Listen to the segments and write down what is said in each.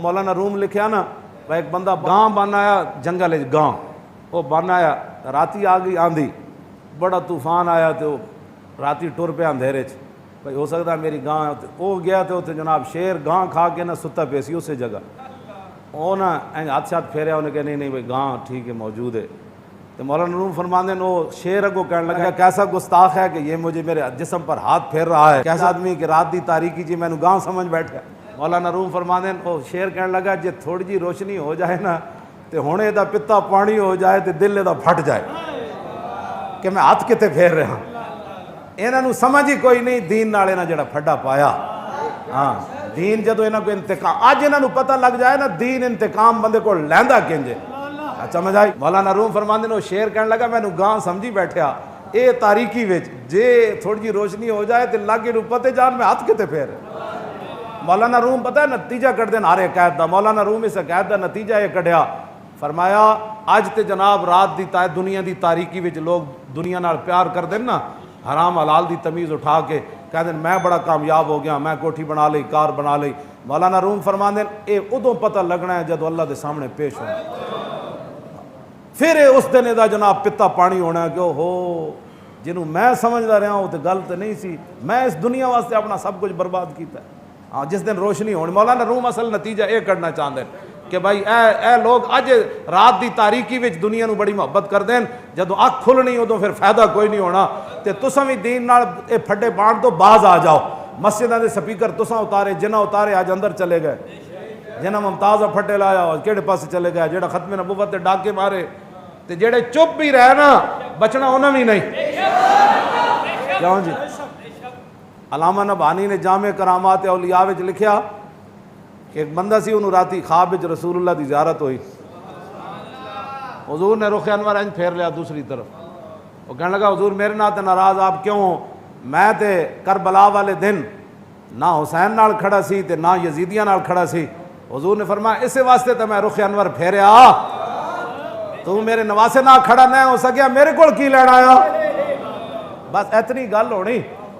مولانا روم لکھیا نا ایک بندہ گاں بن آیا جنگل گاں وہ بن آیا راتی آ گئی آندھی بڑا طوفان آیا تو راتی ٹر پہ اندھیرے بھائی ہو سکتا میری گاں وہ گیا تو جناب شیر گاں کھا کے نا ستا پی سی اسی جگہ وہ نا ہاتھ سے ہاتھ پھیریا انہیں کہ نہیں بھائی گاں ٹھیک ہے موجود ہے تو مولانا روم فرماندے وہ شیر اگو کہنے لگا کیسا گستاخ ہے کہ یہ مجھے میرے جسم پر ہاتھ پھیر رہا ہے کیسا آدمی کہ رات دی تاریکی جی میں نے گاں سمجھ بیٹھا مولانا روم فرماندے وہ شیر کہنے لگا جی تھوڑی جی روشنی ہو جائے نا تو ہونے دا پتا پانی ہو جائے تو دل دا پھٹ جائے کہ میں ہاتھ کتے پھیر رہا انہاں نو سمجھ ہی کوئی نہیں دین نالے نا جڑا پھڈا پایا ہاں دین جدو انہاں کو انتقام آج انہاں نو پتہ لگ جائے نا دین انتقام بندے کو لیندا کنجے سمجھ آئی مولانا روم فرماندے نے شیر کہنے لگا میں نو گاں سمجھی بیٹھیا اے تاریکی وچ جے تھوڑی جی روشنی ہو جائے تے لاگے نو پتے جان میں ہاتھ کتے پھیر مولانا روم پتہ ہے نتیجہ کر دین ہارے قید دا مولانا روم اس قید دا نتیجہ یہ کڈیا فرمایا اج تے جناب رات دی دنیا دی تاریکی وچ لوگ دنیا نال پیار کر دین نا حرام حلال دی تمیز اٹھا کے کہہ دیں میں بڑا کامیاب ہو گیا میں کوٹھی بنا لئی کار بنا لئی مولانا روم فرماندے اے ادوں پتہ لگنا ہے جدو اللہ دے سامنے پیش ہونا پھر اس دن دا جناب پتا پانی ہونا کہ ہو جنوں میں سمجھدا رہا ہوں تے غلط نہیں سی میں اس دنیا واسطے اپنا سب کچھ برباد کیتا ہے ہاں جس دن روشنی ہونی مولانا روم اصل نتیجہ یہ کرنا چاہتے ہیں کہ بھائی اے لوگ اج رات دی تاریکی وچ دنیا نو بڑی محبت کر دین جدو اکھ کھلنی ادو پھر فائدہ کوئی نہیں ہونا تے تساں وی دین نال اے پھڈے بانٹ تو باز آ جاؤ مسجداں دے سپیکر تساں اتارے جنہ اتارے اج اندر چلے گئے جنہ ممتاز پھٹے لایا کیڑے پاسے چلے گئے جڑا ختم نبوت تے ڈاکے مارے تے جڑے چپ بھی رہے نا بچنا انہاں بھی نہیں کیوں جی علامہ نبہانی نے جامع کرامات اولیاء وچ لکھیا کہ ایک بندہ سی انہوں راتی خواب وچ رسول اللہ دی زیارت ہوئی حضور نے رخ انور انج پھیر لیا دوسری طرف وہ کہنے لگا حضور میرے نال تے ناراض آپ کیوں میں تے کربلا والے دن نہ حسین نال کھڑا سی تے نہ یزیدیاں نال کھڑا سی حضور نے فرمایا اسے واسطے تے میں رخ انور پھیریا تو میرے نواسے نال کھڑا نہ ہو سکیا میرے کول کی لینا آیا بس اتنی گل ہونی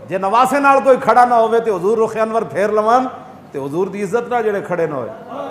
جے نواسے نال کوئی کھڑا نہ ہوئے تے حضور رخ انور پھیر لوان تے حضور دی عزت نہ جڑے کھڑے نہ ہوئے